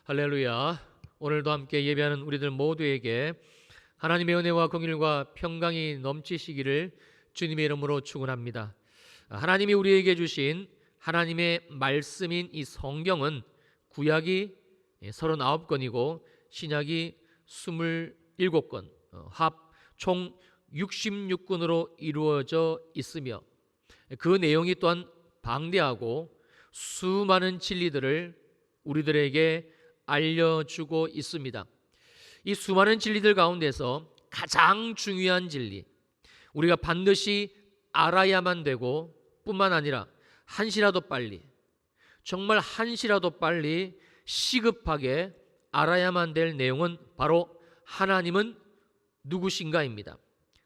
할렐루야. 오늘도 함께 예배하는 우리들 모두에게 하나님의 은혜와 긍휼과 평강이 넘치시기를 주님의 이름으로 축원합니다. 하나님이 우리에게 주신 하나님의 말씀인 이 성경은 구약이 39권이고 신약이 27권, 합 총 66권으로 이루어져 있으며 그 내용이 또한 방대하고 수많은 진리들을 우리들에게 알려주고 있습니다. 이 수많은 진리들 가운데서 가장 중요한 진리, 우리가 반드시 알아야만 되고 뿐만 아니라 한시라도 빨리, 정말 한시라도 빨리 시급하게 알아야만 될 내용은 바로 하나님은 누구신가입니다.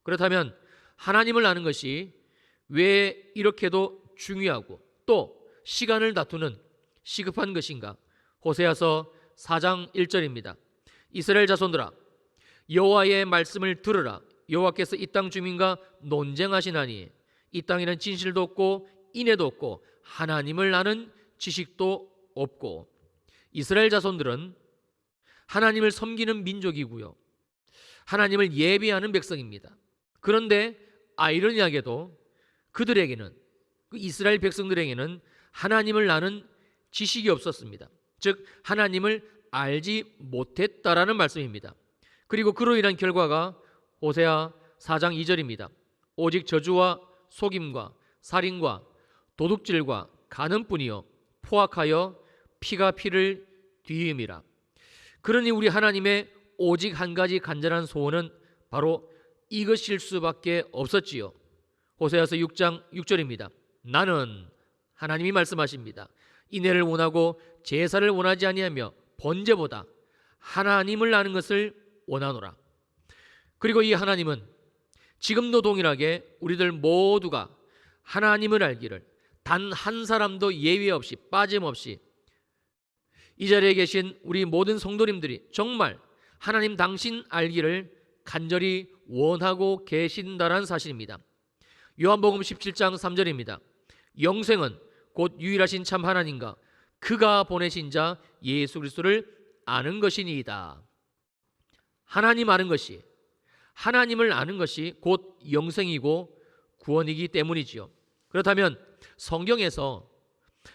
그렇다면 하나님을 아는 것이 왜 이렇게도 중요하고 또 시간을 다투는 시급한 것인가? 호세아서 4장 1절입니다. 이스라엘 자손들아, 여호와의 말씀을 들으라. 여호와께서 이 땅 주민과 논쟁하시나니 이 땅에는 진실도 없고 인애도 없고 하나님을 아는 지식도 없고. 이스라엘 자손들은 하나님을 섬기는 민족이고요, 하나님을 예배하는 백성입니다. 그런데 아이러니하게도 그들에게는, 그 이스라엘 백성들에게는 하나님을 아는 지식이 없었습니다. 즉 하나님을 알지 못했다라는 말씀입니다. 그리고 그로 인한 결과가 호세아 4장 2절입니다. 오직 저주와 속임과 살인과 도둑질과 간음뿐이요 포악하여 피가 피를 뒤임이라. 그러니 우리 하나님의 오직 한 가지 간절한 소원은 바로 이것일 수밖에 없었지요. 호세아서 6장 6절입니다. 나는, 하나님이 말씀하십니다, 인애를 원하고 제사를 원하지 아니하며 번제보다 하나님을 아는 것을 원하노라. 그리고 이 하나님은 지금도 동일하게 우리들 모두가 하나님을 알기를 단 한 사람도 예외 없이 빠짐없이 이 자리에 계신 우리 모든 성도님들이 정말 하나님 당신 알기를 간절히 원하고 계신다는 사실입니다. 요한복음 17장 3절입니다. 영생은 곧 유일하신 참 하나님과 그가 보내신 자 예수 그리스도를 아는 것이니이다. 하나님 아는 것이, 하나님을 아는 것이 곧 영생이고 구원이기 때문이지요. 그렇다면 성경에서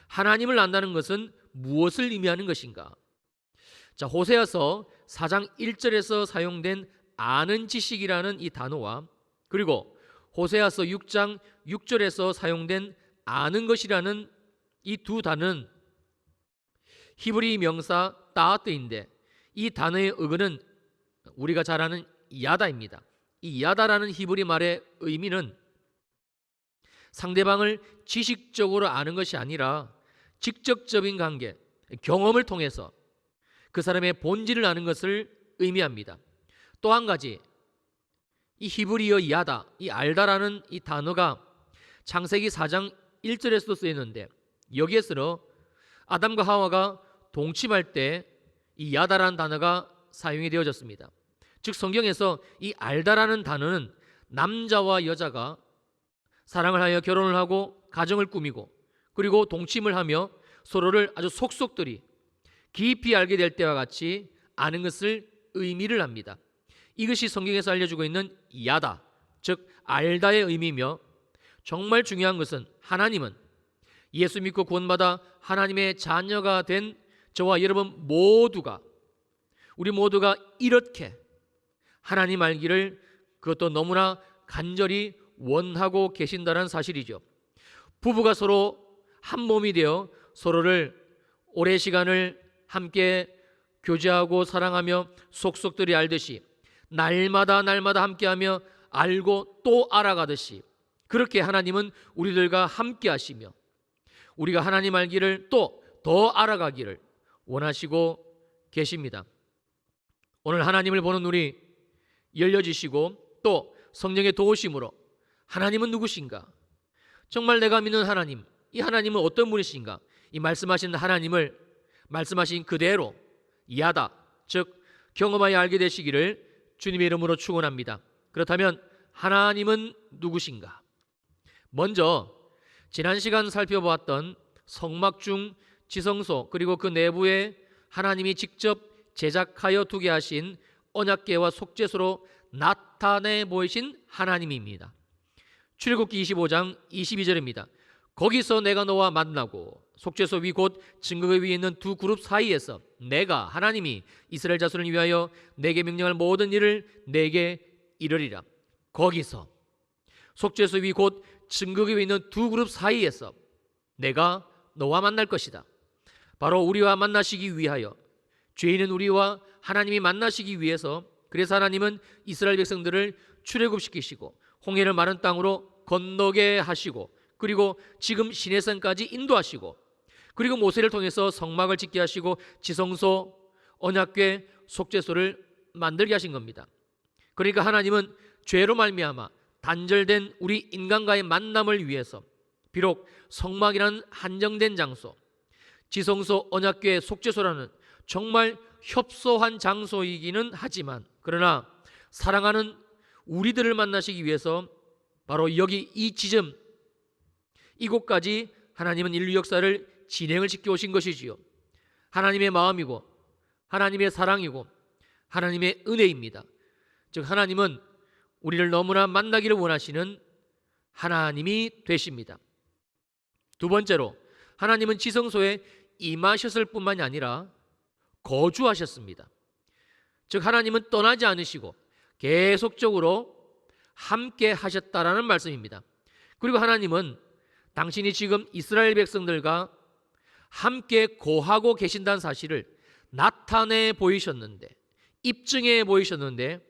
하나님을 안다는 것은 무엇을 의미하는 것인가? 자, 호세아서 4장 1절에서 사용된 아는 지식이라는 이 단어와 그리고 호세아서 6장 6절에서 사용된 아는 것이라는 이 두 단어는 히브리 명사 따아트인데 이 단어의 어근은 우리가 잘 아는 야다입니다. 이 야다라는 히브리 말의 의미는 상대방을 지식적으로 아는 것이 아니라 직접적인 관계, 경험을 통해서 그 사람의 본질을 아는 것을 의미합니다. 또 한 가지, 이 히브리어 야다, 이 알다라는 이 단어가 창세기 4장 1절에서도 쓰였는데 여기에서 아담과 하와가 동침할 때 이 야다라는 단어가 사용이 되어졌습니다. 즉 성경에서 이 알다라는 단어는 남자와 여자가 사랑을 하여 결혼을 하고 가정을 꾸미고 그리고 동침을 하며 서로를 아주 속속들이 깊이 알게 될 때와 같이 아는 것을 의미를 합니다. 이것이 성경에서 알려주고 있는 야다, 즉 알다의 의미이며 정말 중요한 것은 하나님은 예수 믿고 구원받아 하나님의 자녀가 된 저와 여러분 모두가, 우리 모두가 이렇게 하나님 알기를 그것도 너무나 간절히 원하고 계신다는 사실이죠. 부부가 서로 한 몸이 되어 서로를 오랜 시간을 함께 교제하고 사랑하며 속속들이 알듯이 날마다 함께하며 알고 또 알아가듯이 그렇게 하나님은 우리들과 함께 하시며 우리가 하나님 알기를 또 더 알아가기를 원하시고 계십니다. 오늘 하나님을 보는 눈이 열려지시고 또 성령의 도우심으로 하나님은 누구신가? 정말 내가 믿는 하나님, 이 하나님은 어떤 분이신가? 이 말씀하신 하나님을 말씀하신 그대로 야다, 즉 경험하여 알게 되시기를 주님의 이름으로 축원합니다. 그렇다면 하나님은 누구신가? 먼저 지난 시간 살펴보았던 성막 중 지성소 그리고 그 내부에 하나님이 직접 제작하여 두게 하신 언약궤와 속죄소로 나타내 보이신 하나님입니다. 출애굽기 25장 22절입니다. 거기서 내가 너와 만나고 속죄소 위 곧 증거궤 위에 있는 두 그룹 사이에서 내가 하나님이 이스라엘 자손을 위하여 내게 명령할 모든 일을 내게 이르리라. 거기서 속죄소 위 곧 증거궤 위에 있는 두 그룹 사이에서 내가 너와 만날 것이다. 바로 우리와 만나시기 위하여, 죄인은 우리와 하나님이 만나시기 위해서, 그래서 하나님은 이스라엘 백성들을 출애굽시키시고 홍해를 마른 땅으로 건너게 하시고, 그리고 지금 시내산까지 인도하시고, 그리고 모세를 통해서 성막을 짓게 하시고 지성소, 언약궤, 속죄소를 만들게 하신 겁니다. 그러니까 하나님은 죄로 말미암아 단절된 우리 인간과의 만남을 위해서 비록 성막이라는 한정된 장소, 지성소, 언약궤, 속죄소라는 정말 협소한 장소이기는 하지만, 그러나 사랑하는 우리들을 만나시기 위해서 바로 여기 이 지점, 이곳까지 하나님은 인류 역사를 진행을 시켜 오신 것이지요. 하나님의 마음이고 하나님의 사랑이고 하나님의 은혜입니다. 즉 하나님은 우리를 너무나 만나기를 원하시는 하나님이 되십니다. 두 번째로, 하나님은 지성소에 임하셨을 뿐만이 아니라 거주하셨습니다. 즉 하나님은 떠나지 않으시고 계속적으로 함께 하셨다라는 말씀입니다. 그리고 하나님은 당신이 지금 이스라엘 백성들과 함께 거하고 계신다는 사실을 나타내 보이셨는데, 입증해 보이셨는데,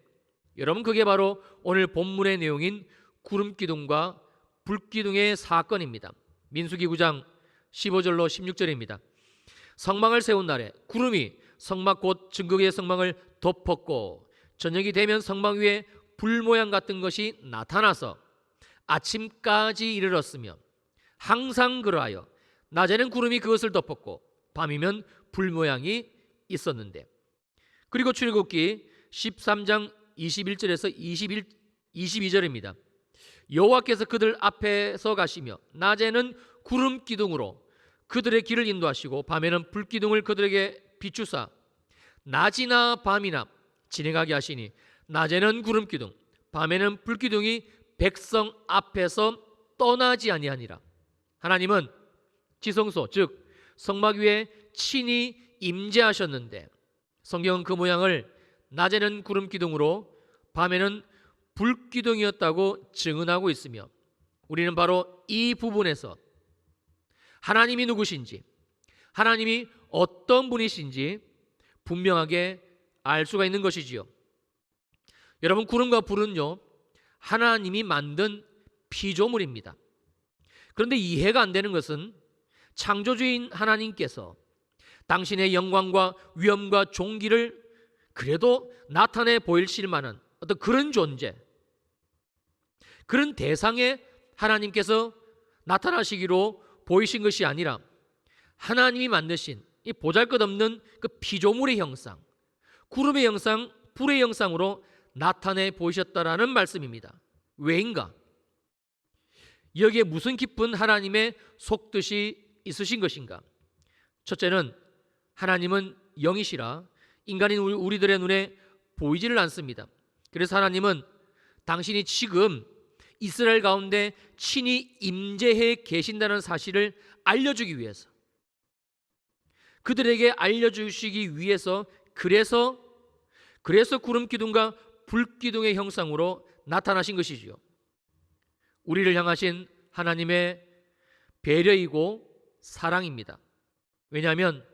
여러분 그게 바로 오늘 본문의 내용인 구름기둥과 불기둥의 사건입니다. 민수기 9장 15절로 16절입니다. 성막을 세운 날에 구름이 성막 곧 증거궤의 성막을 덮었고 저녁이 되면 성막 위에 불 모양 같은 것이 나타나서 아침까지 이르렀으며 항상 그러하여 낮에는 구름이 그것을 덮었고 밤이면 불 모양이 있었는데, 그리고 출애굽기 13장 21절에서 22절입니다. 여호와께서 그들 앞에서 가시며 낮에는 구름 기둥으로 그들의 길을 인도하시고 밤에는 불 기둥을 그들에게 비추사 낮이나 밤이나 지나가게 하시니 낮에는 구름 기둥 밤에는 불 기둥이 백성 앞에서 떠나지 아니하니라. 하나님은 지성소 즉 성막 위에 친히 임재하셨는데, 성경은 그 모양을 낮에는 구름 기둥으로 밤에는 불 기둥이었다고 증언하고 있으며, 우리는 바로 이 부분에서 하나님이 누구신지, 하나님이 어떤 분이신지 분명하게 알 수가 있는 것이지요. 여러분, 구름과 불은요 하나님이 만든 피조물입니다. 그런데 이해가 안 되는 것은 창조주인 하나님께서 당신의 영광과 위엄과 존귀를 그래도 나타내 보이실 만한 어떤 그런 존재, 그런 대상에 하나님께서 나타나시기로 보이신 것이 아니라 하나님이 만드신 이 보잘것없는 그 피조물의 형상, 구름의 형상, 불의 형상으로 나타내 보이셨다라는 말씀입니다. 왜인가? 여기에 무슨 깊은 하나님의 속뜻이 있으신 것인가? 첫째는 하나님은 영이시라 인간인 우리들의 눈에 보이지를 않습니다. 그래서 하나님은 당신이 지금 이스라엘 가운데 친히 임재해 계신다는 사실을 알려주기 위해서, 그들에게 알려주시기 위해서 그래서 구름 기둥과 불 기둥의 형상으로 나타나신 것이지요. 우리를 향하신 하나님의 배려이고 사랑입니다. 왜냐하면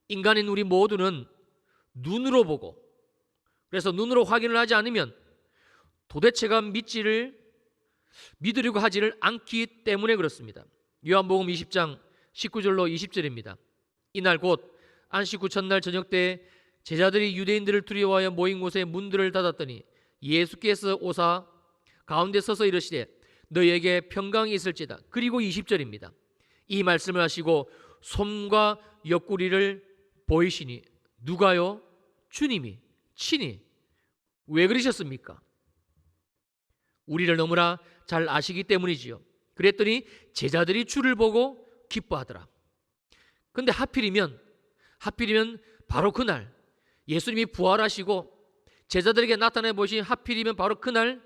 인간인 우리 모두는 눈으로 보고, 그래서 눈으로 확인을 하지 않으면 도대체가 믿으려고 하지를 않기 때문에 그렇습니다. 요한복음 20장 19절로 20절입니다. 이날 곧 안식 후 첫날 저녁 때 제자들이 유대인들을 두려워하여 모인 곳에 문들을 닫았더니 예수께서 오사 가운데 서서 이르시되 너희에게 평강이 있을지다. 그리고 20절입니다. 이 말씀을 하시고 손과 옆구리를 보이시니, 누가요? 주님이 친히. 왜 그러셨습니까? 우리를 너무나 잘 아시기 때문이지요. 그랬더니 제자들이 주를 보고 기뻐하더라. 그런데 하필이면 하필이면 바로 그날 예수님이 부활하시고 제자들에게 나타내 보신 하필이면 바로 그날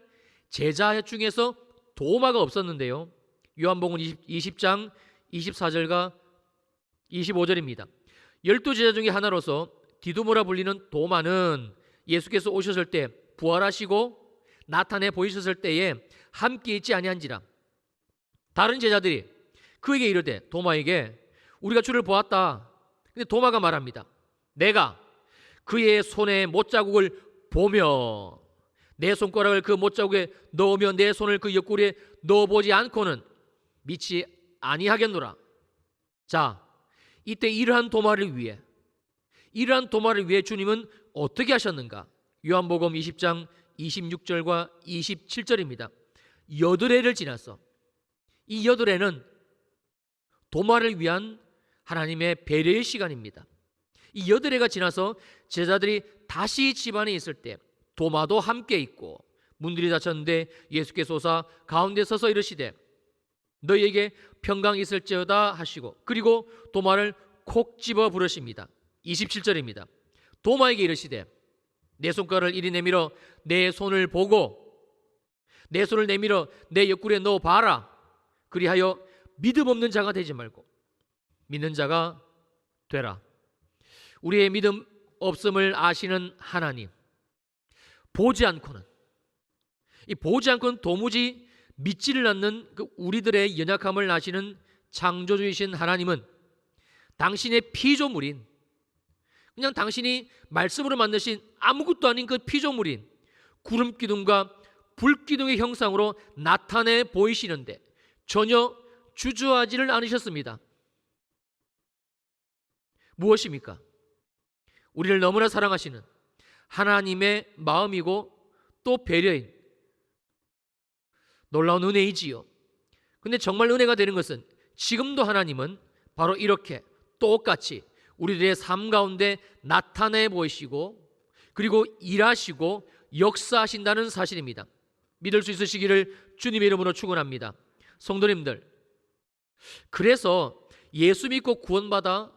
제자 중에서 도마가 없었는데요. 요한복음 20장 24절과 25절입니다. 12제자 중에 하나로서 디두모라 불리는 도마는 예수께서 오셨을 때 부활하시고 나타내 보이셨을 때에 함께 있지 아니한지라. 다른 제자들이 그에게 이르되 도마에게 우리가 주를 보았다. 근데 도마가 말합니다. 내가 그의 손에 못자국을 보며 내 손가락을 그 못자국에 넣으며 내 손을 그 옆구리에 넣어보지 않고는 믿지 아니하겠노라. 자, 이때 이러한 도마를 위해 주님은 어떻게 하셨는가? 요한복음 20장 26절과 27절입니다. 여드레를 지나서, 이 여드레는 도마를 위한 하나님의 배려의 시간입니다. 이 여드레가 지나서 제자들이 다시 집안에 있을 때 도마도 함께 있고 문들이 닫혔는데 예수께서 오사 가운데 서서 이르시되 너희에게 평강이 있을지어다 하시고, 그리고 도마를 콕 집어 부르십니다. 27절입니다. 도마에게 이르시되 내 손가락을 이리 내밀어 내 손을 보고 내 손을 내밀어 내 옆구리에 넣어 봐라. 그리하여 믿음 없는 자가 되지 말고 믿는 자가 되라. 우리의 믿음 없음을 아시는 하나님, 보지 않고는 도무지 믿지를 않는 그 우리들의 연약함을 아시는 창조주이신 하나님은 당신의 피조물인, 그냥 당신이 말씀으로 만드신 아무것도 아닌 그 피조물인 구름 기둥과 불 기둥의 형상으로 나타내 보이시는데 전혀 주저하지를 않으셨습니다. 무엇입니까? 우리를 너무나 사랑하시는 하나님의 마음이고 또 배려인 놀라운 은혜이지요. 근데 정말 은혜가 되는 것은 지금도 하나님은 바로 이렇게 똑같이 우리들의 삶 가운데 나타내 보이시고 그리고 일하시고 역사하신다는 사실입니다. 믿을 수 있으시기를 주님의 이름으로 축원합니다. 성도님들, 그래서 예수 믿고 구원받아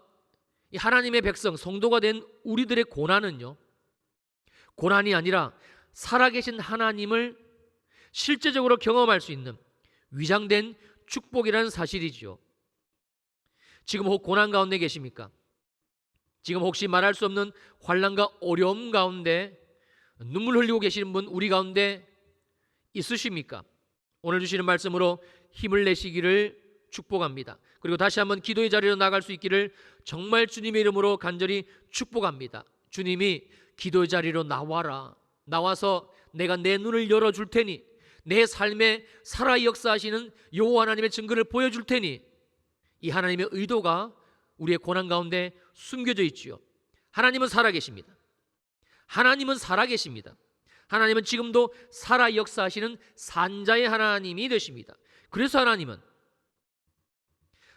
하나님의 백성, 성도가 된 우리들의 고난은요, 고난이 아니라 살아계신 하나님을 실제적으로 경험할 수 있는 위장된 축복이라는 사실이지요. 지금 혹 고난 가운데 계십니까? 지금 혹시 말할 수 없는 환난과 어려움 가운데 눈물 흘리고 계시는 분 우리 가운데 있으십니까? 오늘 주시는 말씀으로 힘을 내시기를 축복합니다. 그리고 다시 한번 기도의 자리로 나갈 수 있기를 정말 주님의 이름으로 간절히 축복합니다. 주님이 기도의 자리로 나와서 내가 내 눈을 열어줄 테니, 내 삶에 살아 역사하시는 여호와 하나님의 증거를 보여줄 테니, 이 하나님의 의도가 우리의 고난 가운데 숨겨져 있지요. 하나님은 살아계십니다. 하나님은 살아계십니다. 하나님은 지금도 살아 역사하시는 산자의 하나님이 되십니다. 그래서 하나님은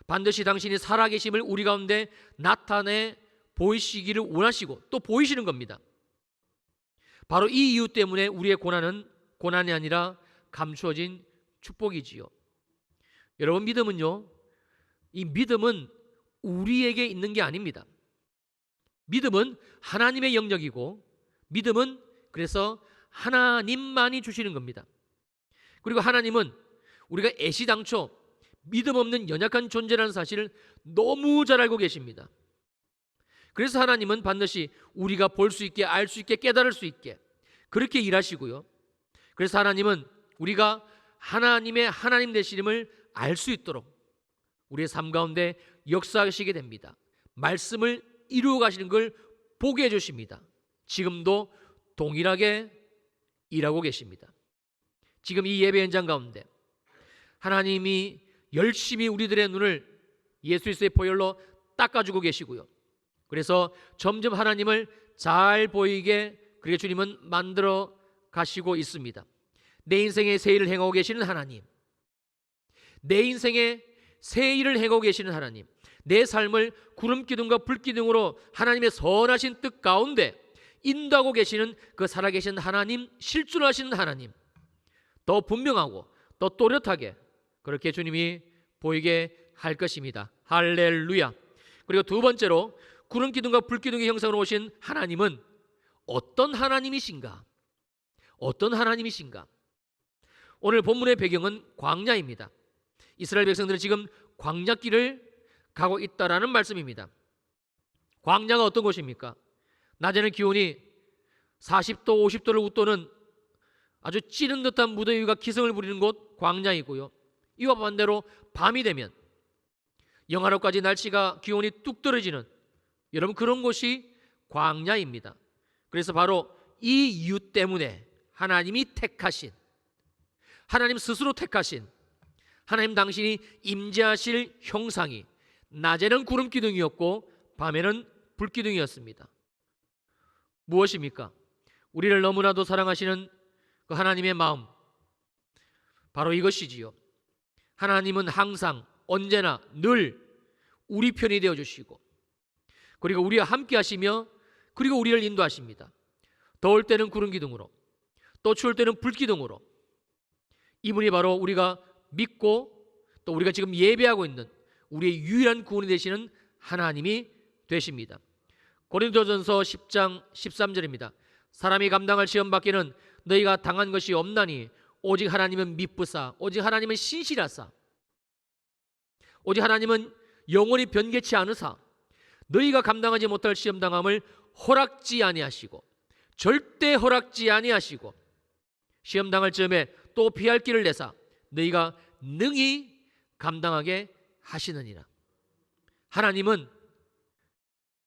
반드시 당신이 살아계심을 우리 가운데 나타내 보이시기를 원하시고 또 보이시는 겁니다. 바로 이 이유 때문에 우리의 고난은 고난이 아니라 감추어진 축복이지요. 여러분, 믿음은요, 이 믿음은 우리에게 있는 게 아닙니다. 믿음은 하나님의 영역이고, 믿음은 그래서 하나님만이 주시는 겁니다. 그리고 하나님은 우리가 애시당초 믿음 없는 연약한 존재라는 사실을 너무 잘 알고 계십니다. 그래서 하나님은 반드시 우리가 볼 수 있게, 알 수 있게, 깨달을 수 있게 그렇게 일하시고요. 그래서 하나님은 우리가 하나님의 하나님 되심을 알 수 있도록 우리의 삶 가운데 역사하시게 됩니다. 말씀을 이루어 가시는 걸 보게 해주십니다. 지금도 동일하게 일하고 계십니다. 지금 이 예배 현장 가운데 하나님이 열심히 우리들의 눈을 예수 그리스도의 보혈로 닦아주고 계시고요. 그래서 점점 하나님을 잘 보이게 그렇게 주님은 만들어 가시고 있습니다. 내 인생에 새 일을 행하고 계시는 하나님, 내 인생에 새 일을 행하고 계시는 하나님, 내 삶을 구름기둥과 불기둥으로 하나님의 선하신 뜻 가운데 인도하고 계시는 그 살아계신 하나님, 실존하시는 하나님, 더 분명하고 더 또렷하게 그렇게 주님이 보이게 할 것입니다. 할렐루야. 그리고 두 번째로 구름 기둥과 불 기둥의 형상으로 오신 하나님은 어떤 하나님이신가? 어떤 하나님이신가? 오늘 본문의 배경은 광야입니다. 이스라엘 백성들은 지금 광야길을 가고 있다라는 말씀입니다. 광야가 어떤 곳입니까? 낮에는 기온이 40도, 50도를 웃도는 아주 찌는 듯한 무더위가 기승을 부리는 곳 광야이고요. 이와 반대로 밤이 되면 영하로까지 날씨가 기온이 뚝 떨어지는 여러분 그런 곳이 광야입니다. 그래서 바로 이 이유 때문에 하나님이 택하신, 하나님 스스로 택하신, 하나님 당신이 임재하실 형상이 낮에는 구름 기둥이었고 밤에는 불 기둥이었습니다. 무엇입니까? 우리를 너무나도 사랑하시는 그 하나님의 마음, 바로 이것이지요. 하나님은 항상 언제나 늘 우리 편이 되어주시고, 그리고 우리와 함께 하시며, 그리고 우리를 인도하십니다. 더울 때는 구름 기둥으로, 또 추울 때는 불 기둥으로. 이분이 바로 우리가 믿고 또 우리가 지금 예배하고 있는 우리의 유일한 구원이 되시는 하나님이 되십니다. 고린도전서 10장 13절입니다. 사람이 감당할 시험 밖에는 너희가 당한 것이 없나니 오직 하나님은 미쁘사, 오직 하나님은 신실하사, 오직 하나님은 영원히 변개치 않으사 너희가 감당하지 못할 시험 당함을 허락지 아니하시고, 절대 허락지 아니하시고, 시험 당할 즈음에 또 피할 길을 내사 너희가 능히 감당하게 하시느니라. 하나님은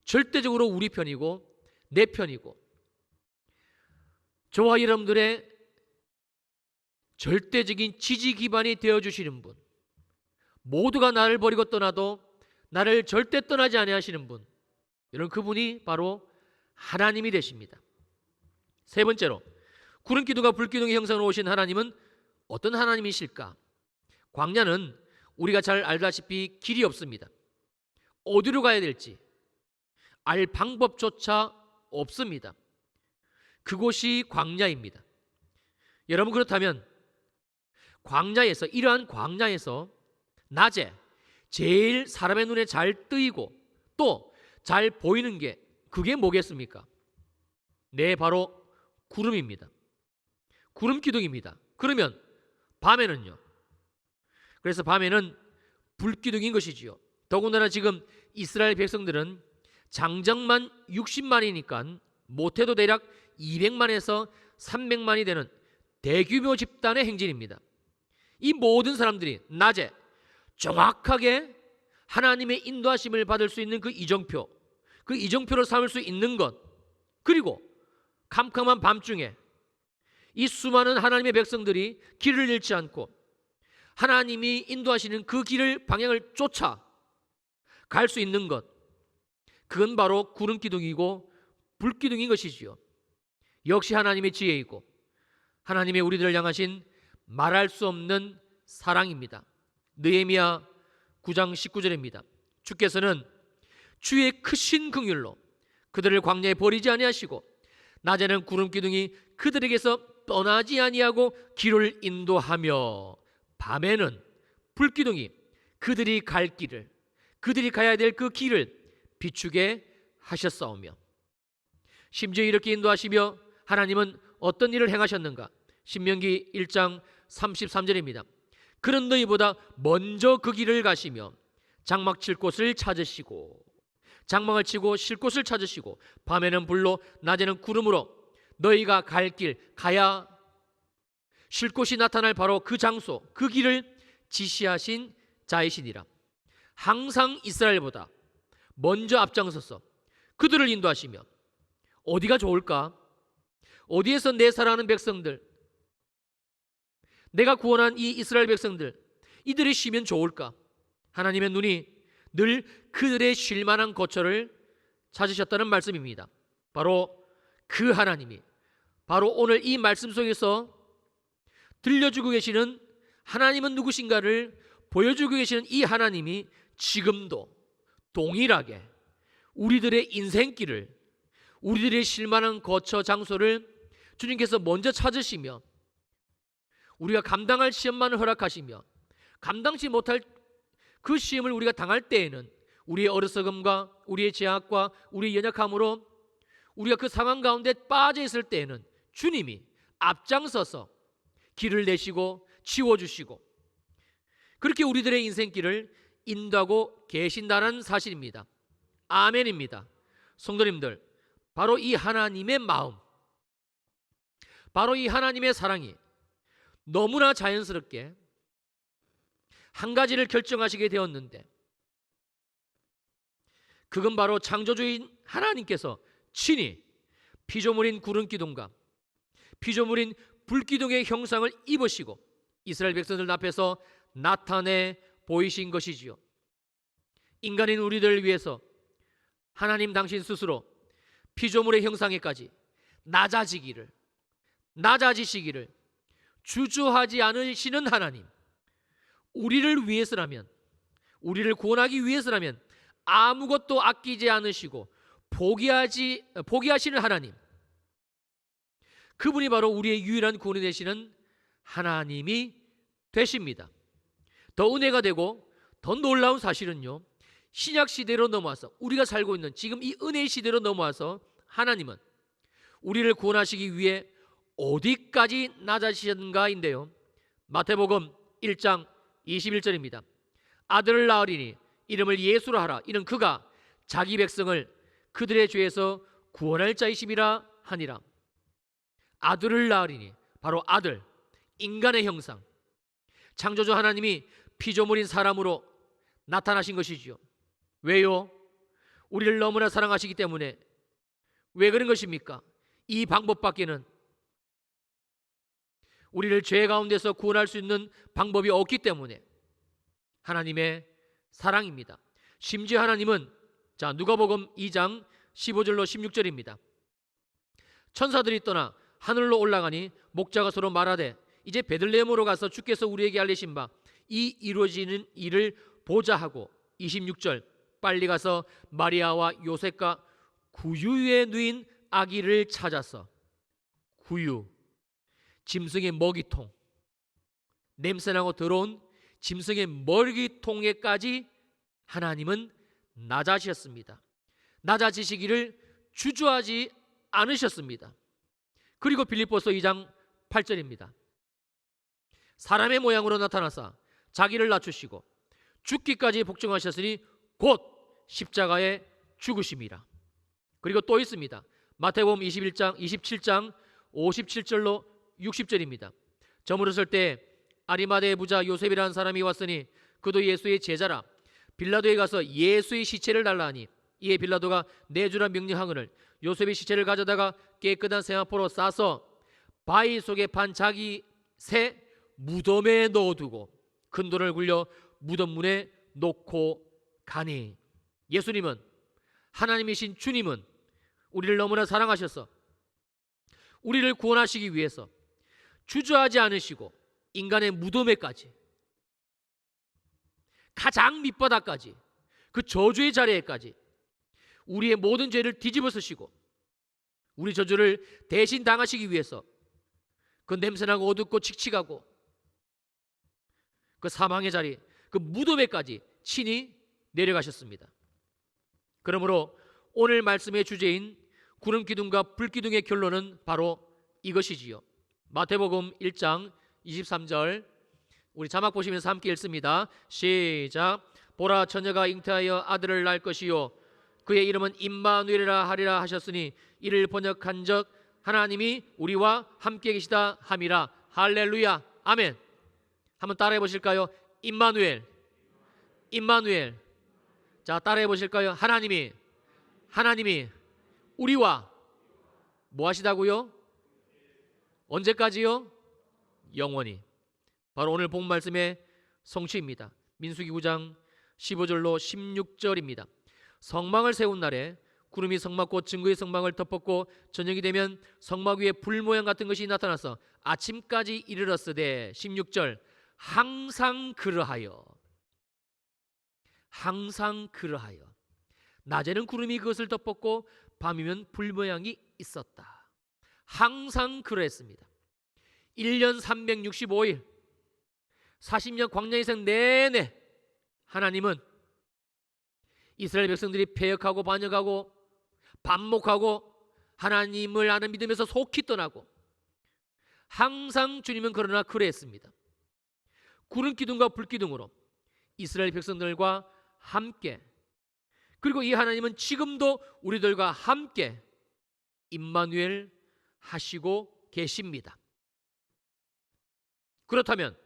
절대적으로 우리 편이고 내 편이고, 저와 여러분들의 절대적인 지지 기반이 되어주시는 분, 모두가 나를 버리고 떠나도 나를 절대 떠나지 아니하시는 분, 여러분 그분이 바로 하나님이 되십니다. 세 번째로, 구름 기둥과 불 기둥의 형상으로 오신 하나님은 어떤 하나님이실까? 광야는 우리가 잘 알다시피 길이 없습니다. 어디로 가야 될지 알 방법조차 없습니다. 그곳이 광야입니다. 여러분 그렇다면 광야에서, 이러한 광야에서 낮에 제일 사람의 눈에 잘 뜨이고 또 잘 보이는 게 그게 뭐겠습니까? 네, 바로 구름입니다. 구름 기둥입니다. 그러면 밤에는요? 그래서 밤에는 불 기둥인 것이지요. 더군다나 지금 이스라엘 백성들은 장정만 60만이니까 못해도 대략 200만에서 300만이 되는 대규모 집단의 행진입니다. 이 모든 사람들이 낮에 정확하게 하나님의 인도하심을 받을 수 있는 그 이정표를 삼을 수 있는 것, 그리고 캄캄한 밤중에 이 수많은 하나님의 백성들이 길을 잃지 않고 하나님이 인도하시는 그 길을, 방향을 쫓아 갈 수 있는 것, 그건 바로 구름 기둥이고 불 기둥인 것이지요. 역시 하나님의 지혜이고 하나님의 우리들을 향하신 말할 수 없는 사랑입니다. 느헤미야 9장 19절입니다. 주께서는 주의 크신 긍휼로 그들을 광야에 버리지 아니하시고 낮에는 구름 기둥이 그들에게서 떠나지 아니하고 길을 인도하며 밤에는 불 기둥이 그들이 갈 길을, 그들이 가야 될 그 길을 비추게 하셨사오며, 심지어 이렇게 인도하시며 하나님은 어떤 일을 행하셨는가? 신명기 1장 33절입니다. 그런 너희보다 먼저 그 길을 가시며 장막 칠 곳을 찾으시고, 장막을 치고 쉴 곳을 찾으시고 밤에는 불로 낮에는 구름으로 너희가 갈 길, 가야 쉴 곳이 나타날 바로 그 장소, 그 길을 지시하신 자이시니라. 항상 이스라엘보다 먼저 앞장서서 그들을 인도하시며, 어디가 좋을까? 어디에서 내 사랑하는 백성들, 내가 구원한 이 이스라엘 백성들, 이들이 쉬면 좋을까? 하나님의 눈이 늘 그들의 쉴 만한 거처를 찾으셨다는 말씀입니다. 바로 그 하나님이, 바로 오늘 이 말씀 속에서 들려주고 계시는 하나님은 누구신가를 보여주고 계시는 이 하나님이 지금도 동일하게 우리들의 인생길을, 우리들의 쉴 만한 거처 장소를 주님께서 먼저 찾으시며 우리가 감당할 시험만을 허락하시며, 감당치 못할 그 시험을 우리가 당할 때에는 우리의 어리석음과 우리의 죄악과 우리의 연약함으로 우리가 그 상황 가운데 빠져 있을 때에는 주님이 앞장서서 길을 내시고 치워주시고 그렇게 우리들의 인생길을 인도하고 계신다는 사실입니다. 아멘입니다. 성도님들, 바로 이 하나님의 마음, 바로 이 하나님의 사랑이 너무나 자연스럽게 한 가지를 결정하시게 되었는데, 그건 바로 창조주인 하나님께서 친히 피조물인 구름기둥과 피조물인 불기둥의 형상을 입으시고 이스라엘 백성들 앞에서 나타내 보이신 것이지요. 인간인 우리들을 위해서 하나님 당신 스스로 피조물의 형상에까지 낮아지시기를 주저하지 않으시는 하나님, 우리를 위해서라면, 우리를 구원하기 위해서라면 아무것도 아끼지 않으시고 포기하시는 하나님, 그분이 바로 우리의 유일한 구원이 되시는 하나님이 되십니다. 더 은혜가 되고 더 놀라운 사실은요, 신약 시대로 넘어와서 우리가 살고 있는 지금 이 은혜의 시대로 넘어와서 하나님은 우리를 구원하시기 위해 어디까지 낮아지셨는가인데요, 마태복음 1장 21절입니다. 아들을 낳으리니 이름을 예수라 하라. 이는 그가 자기 백성을 그들의 죄에서 구원할 자이심이라 하니라. 아들을 낳으리니, 바로 아들, 인간의 형상, 창조주 하나님이 피조물인 사람으로 나타나신 것이지요. 왜요? 우리를 너무나 사랑하시기 때문에. 왜 그런 것입니까? 이 방법밖에는, 우리를 죄 가운데서 구원할 수 있는 방법이 없기 때문에 하나님의 사랑입니다. 심지어 하나님은, 자, 누가복음 2장 15절로 16절입니다. 천사들이 떠나 하늘로 올라가니 목자가 서로 말하되 이제 베들레헴으로 가서 주께서 우리에게 알리신 바 이 이루어지는 일을 보자 하고, 26절, 빨리 가서 마리아와 요셉과 구유에 누인 아기를 찾아서, 구유, 짐승의 먹이통, 냄새나고 더러운 짐승의 먹이통에까지 하나님은 낮아지셨습니다. 낮아지시기를 주저하지 않으셨습니다. 그리고 빌립보서 2장 8절입니다. 사람의 모양으로 나타나사 자기를 낮추시고 죽기까지 복종하셨으니 곧 십자가에 죽으심이라. 그리고 또 있습니다. 마태복음 27장 57절로 60절입니다. 저물었을 때 아리마대의 부자 요셉이라는 사람이 왔으니 그도 예수의 제자라. 빌라도에 가서 예수의 시체를 달라 하니 이에 빌라도가 내주라 명령하거늘 요셉의 시체를 가져다가 깨끗한 세마포로 싸서 바위 속에 판 자기 새 무덤에 넣어두고 큰 돌을 굴려 무덤 문에 놓고 가니, 예수님은, 하나님이신 주님은 우리를 너무나 사랑하셔서 우리를 구원하시기 위해서 주저하지 않으시고 인간의 무덤에까지, 가장 밑바닥까지, 그 저주의 자리에까지 우리의 모든 죄를 뒤집어 쓰시고 우리 저주를 대신 당하시기 위해서 그 냄새나고 어둡고 칙칙하고 그 사망의 자리, 그 무덤에까지 친히 내려가셨습니다. 그러므로 오늘 말씀의 주제인 구름기둥과 불기둥의 결론은 바로 이것이지요. 마태복음 1장 23절, 우리 자막 보시면서 함께 읽습니다. 시작. 보라, 처녀가 잉태하여 아들을 낳을 것이요 그의 이름은 임마누엘이라 하리라 하셨으니 이를 번역한 적 하나님이 우리와 함께 계시다 함이라. 할렐루야. 아멘. 한번 따라해 보실까요? 임마누엘. 자, 따라해 보실까요? 하나님이 우리와 뭐 하시다고요? 언제까지요? 영원히. 바로 오늘 본 말씀의 성취입니다. 민수기 9장 15절로 16절입니다. 성막을 세운 날에 구름이 성막과 증거의 성막을 덮었고 저녁이 되면 성막 위에 불 모양 같은 것이 나타나서 아침까지 이르렀으되, 16절, 항상 그러하여 낮에는 구름이 그것을 덮었고 밤이면 불 모양이 있었다. 항상 그러했습니다. 1년 365일 40년 광야의 생 내내 하나님은 이스라엘 백성들이 패역하고 반역하고 반목하고 하나님을 아는 믿음에서 속히 떠나고 항상 주님은 그러나 그랬습니다. 구름 기둥과 불 기둥으로 이스라엘 백성들과 함께, 그리고 이 하나님은 지금도 우리들과 함께 임마누엘 하시고 계십니다. 그렇다면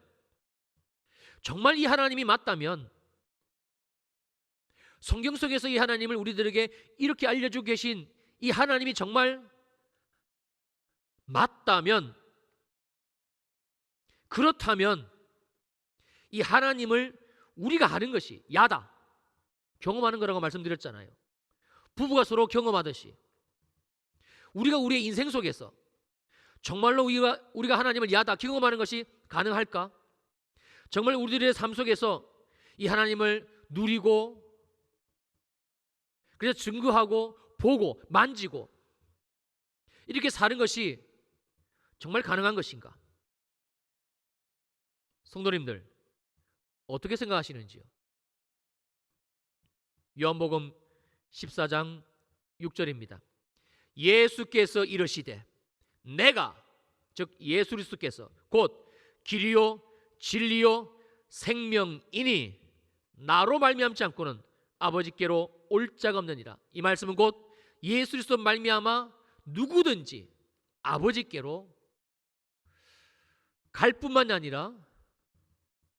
정말 이 하나님이 맞다면, 성경 속에서 이 하나님을 우리들에게 이렇게 알려주고 계신 이 하나님이 정말 맞다면, 그렇다면 이 하나님을 우리가 아는 것이 야다, 경험하는 거라고 말씀드렸잖아요. 부부가 서로 경험하듯이 우리가 우리의 인생 속에서 정말로 우리가 하나님을 야다 경험하는 것이 가능할까? 정말 우리들의 삶 속에서 이 하나님을 누리고, 그래서 증거하고 보고 만지고 이렇게 사는 것이 정말 가능한 것인가? 성도님들 어떻게 생각하시는지요? 요한복음 14장 6절입니다. 예수께서 이르시되 내가, 즉 예수 그리스도께서 곧 길이요 진리요 생명이니 나로 말미암지 않고는 아버지께로 올 자가 없느니라. 이 말씀은 곧 예수 그리스도 말미암아 누구든지 아버지께로 갈 뿐만 아니라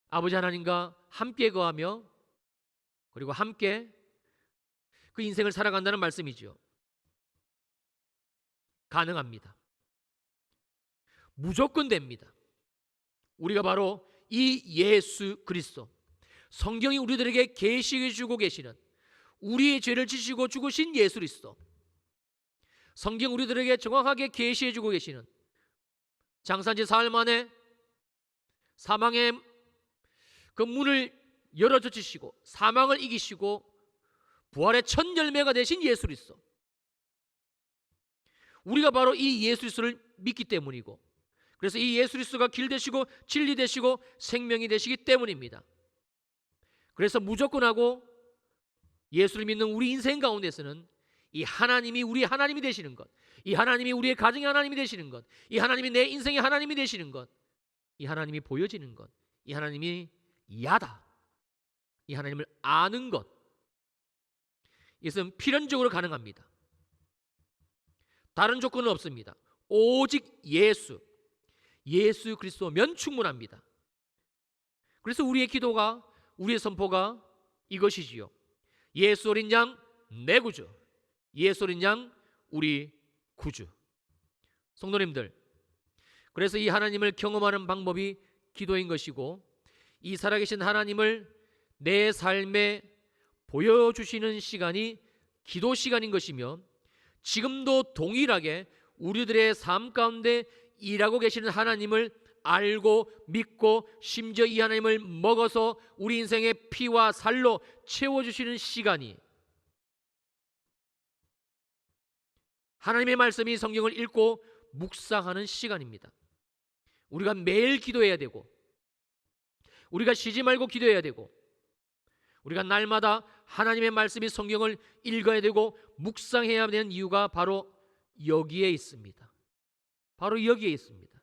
아버지 하나님과 함께 거하며 그리고 함께 그 인생을 살아간다는 말씀이죠. 가능합니다. 무조건 됩니다. 우리가 바로 이 예수 그리스도, 성경이 우리들에게 계시해 주고 계시는 우리의 죄를 지시고 죽으신 예수 그리스도, 성경 우리들에게 정확하게 계시해 주고 계시는 장사한 지 사흘 만에 사망의 그 문을 열어줘 주시고 사망을 이기시고 부활의 첫 열매가 되신 예수 그리스도, 우리가 바로 이 예수 그리스도를 믿기 때문이고, 그래서 이 예수 그리스도가 길 되시고 진리 되시고 생명이 되시기 때문입니다. 그래서 무조건하고 예수를 믿는 우리 인생 가운데서는 이 하나님이 우리 하나님이 되시는 것, 이 하나님이 우리의 가정의 하나님이 되시는 것, 이 하나님이 내 인생의 하나님이 되시는 것, 이 하나님이 보여지는 것, 이 하나님이 야다, 이 하나님을 아는 것, 이것은 필연적으로 가능합니다. 다른 조건은 없습니다. 오직 예수 그리스도면 충분합니다. 그래서 우리의 기도가, 우리의 선포가 이것이지요. 예수 어린 양 내 구주, 예수 어린 양 우리 구주. 성도님들, 그래서 이 하나님을 경험하는 방법이 기도인 것이고, 이 살아계신 하나님을 내 삶에 보여주시는 시간이 기도 시간인 것이며, 지금도 동일하게 우리들의 삶 가운데 일하고 계시는 하나님을 알고 믿고 심지어 이 하나님을 먹어서 우리 인생의 피와 살로 채워주시는 시간이, 하나님의 말씀이 성경을 읽고 묵상하는 시간입니다. 우리가 매일 기도해야 되고, 우리가 쉬지 말고 기도해야 되고, 우리가 날마다 하나님의 말씀이 성경을 읽어야 되고 묵상해야 되는 이유가 바로 여기에 있습니다. 바로 여기에 있습니다.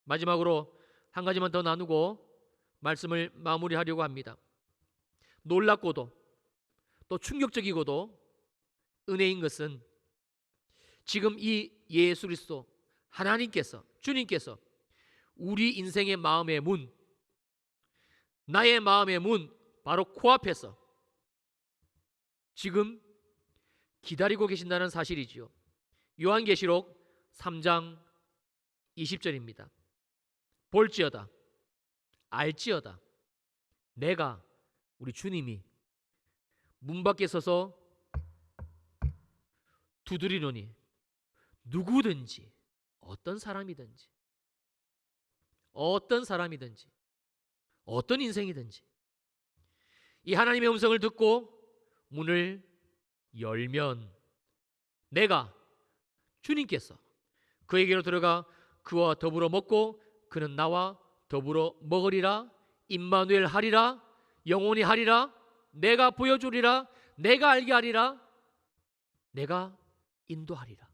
마지막으로 한 가지만 더 나누고 말씀을 마무리하려고 합니다. 놀랍고도 또 충격적이고도 은혜인 것은 지금 이 예수 그리스도 하나님께서, 주님께서 우리 인생의 마음의 문, 나의 마음의 문, 바로 코앞에서 지금 기다리고 계신다는 사실이지요. 요한계시록 3장 20절입니다. 볼지어다 알지어다 내가, 우리 주님이 문 밖에 서서 두드리노니 누구든지, 어떤 사람이든지 어떤 인생이든지 이 하나님의 음성을 듣고 문을 열면 내가, 주님께서 그에게로 들어가 그와 더불어 먹고 그는 나와 더불어 먹으리라. 임마누엘 하리라, 영원히 하리라. 내가 보여주리라, 내가 알게 하리라, 내가 인도하리라.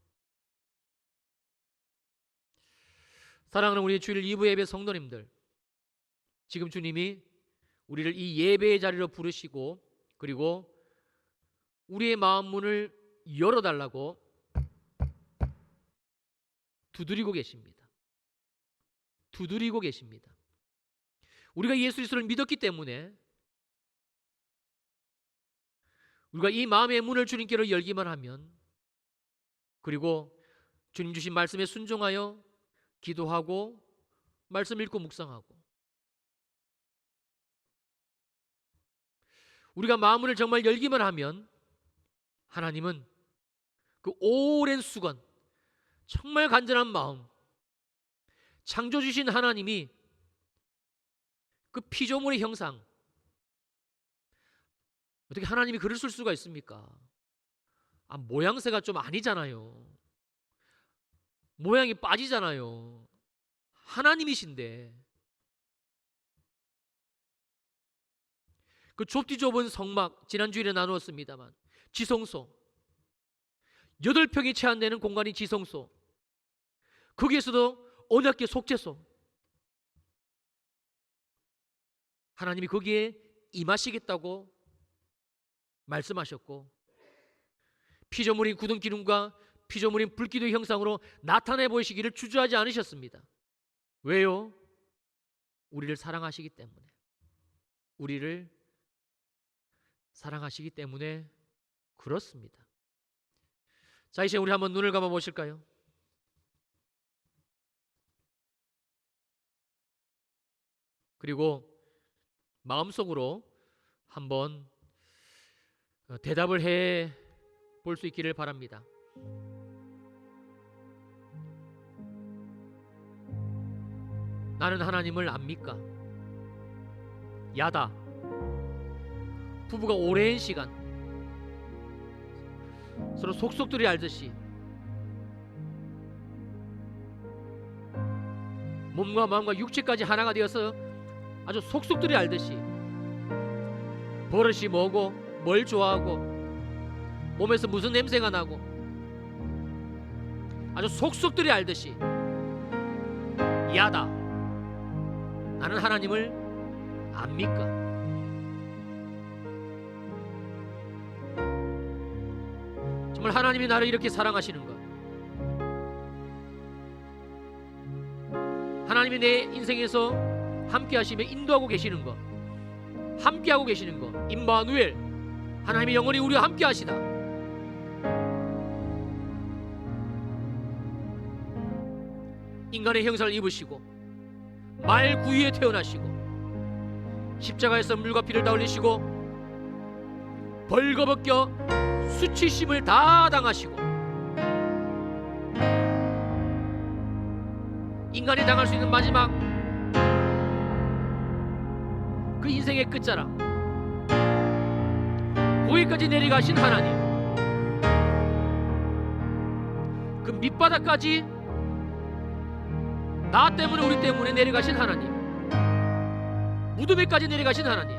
사랑하는 우리 주일 2부 예배 성도님들, 지금 주님이 우리를 이 예배의 자리로 부르시고 그리고 우리의 마음 문을 열어달라고 두드리고 계십니다. 두드리고 계십니다. 우리가 예수 그리스도를 믿었기 때문에 우리가 이 마음의 문을 주님께로 열기만 하면, 그리고 주님 주신 말씀에 순종하여 기도하고 말씀 읽고 묵상하고, 우리가 마음을 정말 열기만 하면 하나님은 그 오랜 수건, 정말 간절한 마음, 창조주신 하나님이 그 피조물의 형상, 어떻게 하나님이 글을 쓸 수가 있습니까? 모양새가 좀 아니잖아요. 모양이 빠지잖아요. 하나님이신데 그 좁디 좁은 성막, 지난주일에 나누었습니다만 지성소, 8평이 채 안 되는 공간이 지성소, 거기에서도 언약궤 속죄소, 하나님이 거기에 임하시겠다고 말씀하셨고, 피조물인 굳은 기름과 피조물인 불기둥의 형상으로 나타내 보이시기를 주저하지 않으셨습니다. 왜요? 우리를 사랑하시기 때문에. 우리를 사랑하시기 때문에 그렇습니다. 자, 이제 우리 한번 눈을 감아 보실까요? 그리고 마음속으로 한번 대답을 해 볼 수 있기를 바랍니다. 나는 하나님을 압니까? 야다. 부부가 오랜 시간 서로 속속들이 알듯이 몸과 마음과 육체까지 하나가 되어서 아주 속속들이 알듯이 버릇이 뭐고 뭘 좋아하고 몸에서 무슨 냄새가 나고 아주 속속들이 알듯이 야다. 나는 하나님을 압니까? 정말 하나님이 나를 이렇게 사랑하시는 것, 하나님이 내 인생에서 함께 하시며 인도하고 계시는 것, 함께 하고 계시는 것, 임마누엘, 하나님이 영원히 우리와 함께 하시다. 인간의 형상을 입으시고 말 구유에 태어나시고 십자가에서 물과 피를 다 흘리시고 벌거벗겨 수치심을 다 당하시고 인간이 당할 수 있는 마지막 그 인생의 끝자락, 거기까지 내려가신 하나님, 그 밑바닥까지 나 때문에 우리 때문에 내려가신 하나님, 무덤에까지 내려가신 하나님,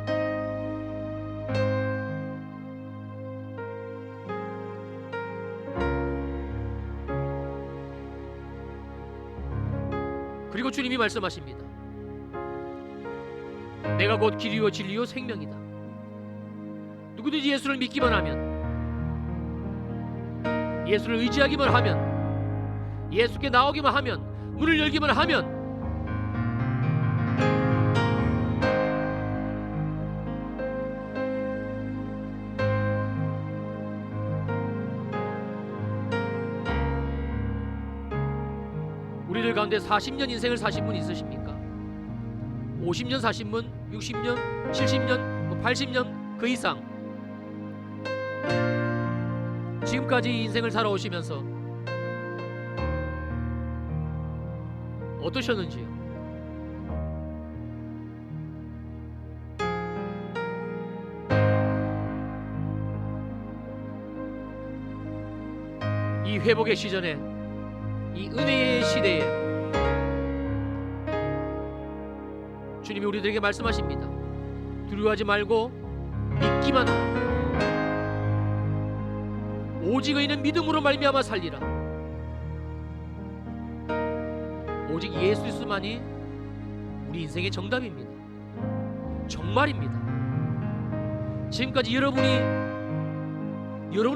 그리고 주님이 말씀하십니다. 내가 곧 길이요 진리요 생명이다. 누구든지 예수를 믿기만 하면, 예수를 의지하기만 하면, 예수께 나오기만 하면, 문을 열기만 하면 우리들 가운데 40년 인생을 사신 분 있으십니까? 50년 사신 분, 60년, 70년, 80년 그 이상 지금까지 이 인생을 살아오시면서 어떠셨는지요? 이 회복의 시전에, 이 은혜의 시대에 주님이 우리들에게 말씀하십니다. 두려워하지 말고 믿기만 하라. 오직 의인은 믿음으로 말미암아 살리라. 오직 예수 그리스도만이 우리 인생의 정답입니다. 정말입니다. 지금까지 여러분의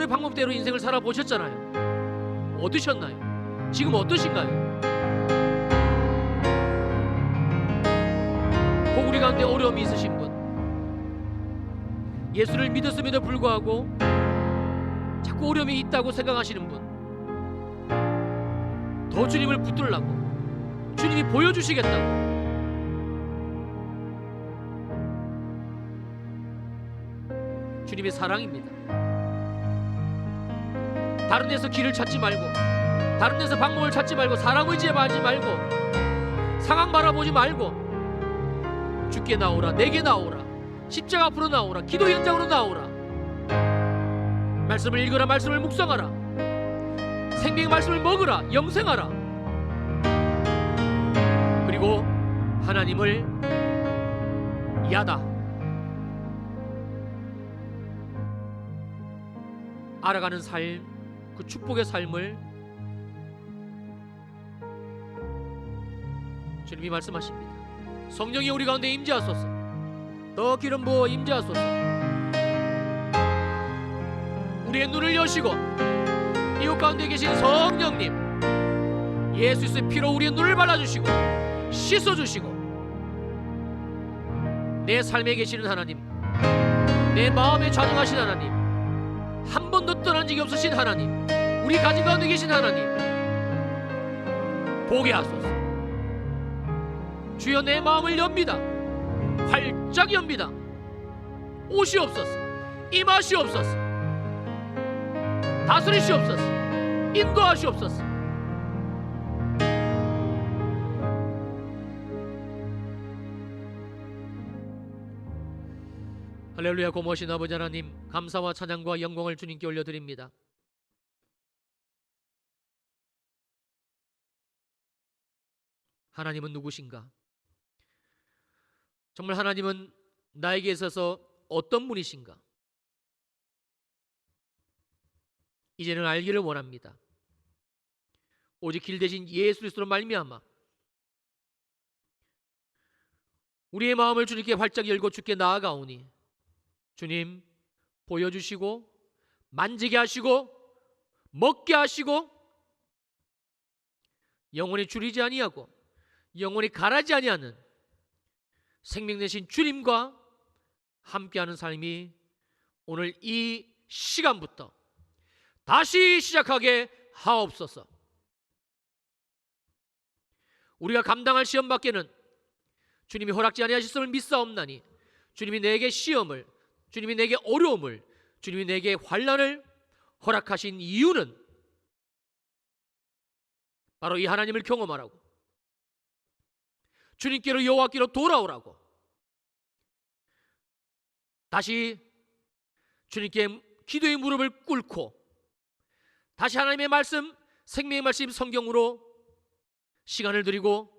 방법대로 인생을 살아보셨잖아요. 어떠셨나요? 지금 어떠신가요? 혹 우리 가운데 어려움이 있으신 분, 예수를 믿었음에도 불구하고 자꾸 어려움이 있다고 생각하시는 분, 더 주님을 붙들라고 주님이 보여주시겠다고, 주님의 사랑입니다. 다른 데서 길을 찾지 말고, 다른 데서 방법을 찾지 말고, 사람 의지하지 말고, 상황 바라보지 말고 주께 나오라, 내게 나오라, 십자가 앞으로 나오라, 기도 현장으로 나오라. 말씀을 읽으라, 말씀을 묵상하라, 생명의 말씀을 먹으라, 영생하라. 그리고 하나님을 야다, 알아가는 삶, 그 축복의 삶을 주님이 말씀하십니다. 성령이 우리 가운데 임재하소서. 더 기름 부어 임재하소서. 우리의 눈을 여시고 이웃 가운데 계신 성령님, 예수 그리스도의 피로 우리의 눈을 발라주시고 씻어주시고, 내 삶에 계시는 하나님, 내 마음에 좌정하신 하나님, 한 번도 떠난 적이 없으신 하나님, 우리 가진 가운데 계신 하나님, 보게 하소서. 주여, 내 마음을 엽니다. 활짝 엽니다. 오시옵소서. 임하시옵소서. 다스리시옵소서. 인도하시옵소서. 할렐루야. 고모신 아버지 하나님, 감사와 찬양과 영광을 주님께 올려드립니다. 하나님은 누구신가? 정말 하나님은 나에게 있어서 어떤 분이신가? 이제는 알기를 원합니다. 오직 길 대신 예수 그리스도로 말미암아 우리의 마음을 주님께 활짝 열고 주께 나아가오니, 주님 보여주시고 만지게 하시고 먹게 하시고 영원히 줄이지 아니하고 영원히 가라지 아니하는 생명 되신 주님과 함께하는 삶이 오늘 이 시간부터 다시 시작하게 하옵소서. 우리가 감당할 시험 밖에는 주님이 허락지 아니하셨음을 믿사옵나니, 주님이 내게 시험을, 주님이 내게 어려움을, 주님이 내게 환난을 허락하신 이유는 바로 이 하나님을 경험하라고, 주님께로 여호와께로 돌아오라고, 다시 주님께 기도의 무릎을 꿇고 다시 하나님의 말씀, 생명의 말씀 성경으로 시간을 드리고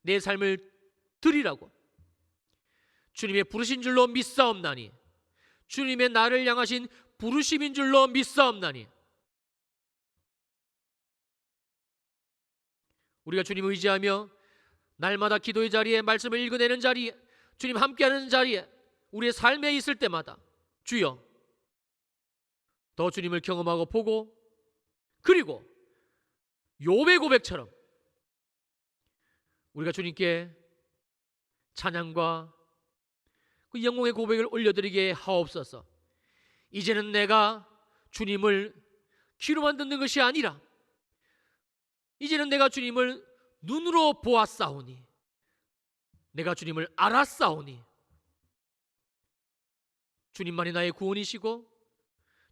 내 삶을 드리라고, 주님의 부르신 줄로 믿사옵나니, 주님의 나를 향하신 부르심인 줄로 믿사옵나니, 우리가 주님을 의지하며 날마다 기도의 자리에, 말씀을 읽어내는 자리에, 주님 함께하는 자리에, 우리의 삶에 있을 때마다 주여 더 주님을 경험하고 보고, 그리고 욥의 고백처럼 우리가 주님께 찬양과 그 영광의 고백을 올려드리게 하옵소서. 이제는 내가 주님을 귀로만 듣는 것이 아니라 이제는 내가 주님을 눈으로 보았사오니, 내가 주님을 알았사오니, 주님만이 나의 구원이시고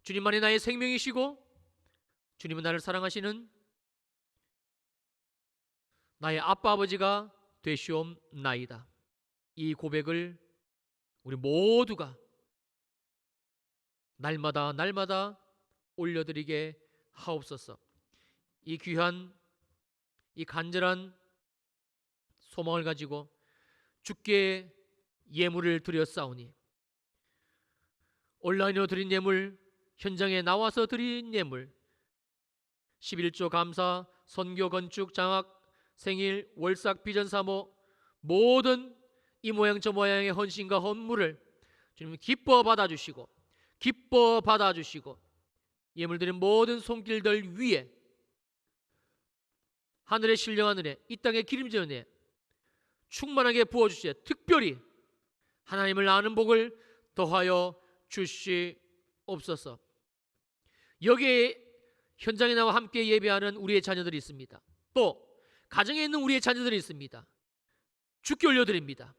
주님만이 나의 생명이시고 주님은 나를 사랑하시는 나의 아빠 아버지가 되시옵나이다. 이 고백을 우리 모두가 날마다 올려드리게 하옵소서. 이 귀한, 이 간절한 소망을 가지고 주께 예물을 드렸사오니 온라인으로 드린 예물, 현장에 나와서 드린 예물, 11조 감사, 선교, 건축, 장학, 생일, 월삭, 비전 사모, 모든 이 모양 저 모양의 헌신과 헌물을 주님 기뻐 받아주시고 예물 드린 모든 손길들 위에 하늘의 신령한 은혜, 이 땅의 기름진 은혜 충만하게 부어주시되 특별히 하나님을 아는 복을 더하여 주시옵소서. 여기에 현장에 나와 함께 예배하는 우리의 자녀들이 있습니다. 또 가정에 있는 우리의 자녀들이 있습니다. 주께 올려드립니다.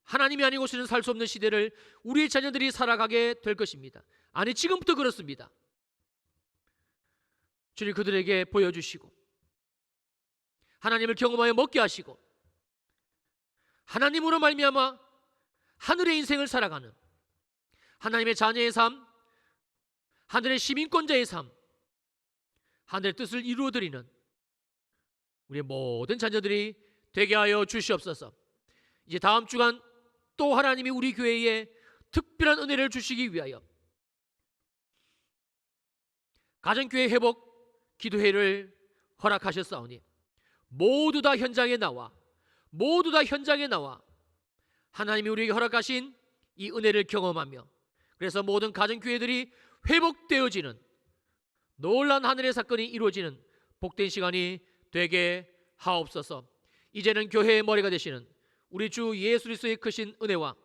하나님이 아니고서는 살 수 없는 시대를 우리의 자녀들이 살아가게 될 것입니다. 아니, 지금부터 그렇습니다. 주님 그들에게 보여주시고 하나님을 경험하여 먹게 하시고 하나님으로 말미암아 하늘의 인생을 살아가는 하나님의 자녀의 삶, 하늘의 시민권자의 삶, 하늘의 뜻을 이루어드리는 우리의 모든 자녀들이 되게 하여 주시옵소서. 이제 다음 주간 또 하나님이 우리 교회에 특별한 은혜를 주시기 위하여 가정교회 회복 기도회를 허락하셨사오니 모두 다 현장에 나와 하나님이 우리에게 허락하신 이 은혜를 경험하며 그래서 모든 가정교회들이 회복되어지는 놀라운 하늘의 사건이 이루어지는 복된 시간이 되게 하옵소서. 이제는 교회의 머리가 되시는 우리 주 예수 그리스도의 크신 은혜와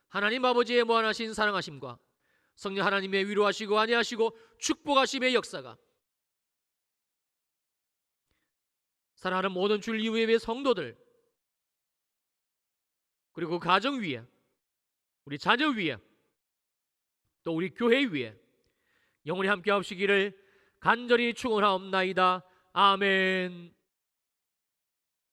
하나님 아버지의 무한하신 사랑하심과 성령 하나님의 위로하시고 안위하시고 축복하심의 역사가 사랑하는 모든 주일 이후의 성도들 그리고 가정 위에 우리 자녀 위에 또 우리 교회 위에 영원히 함께 하시기를 간절히 축원하옵나이다. 아멘.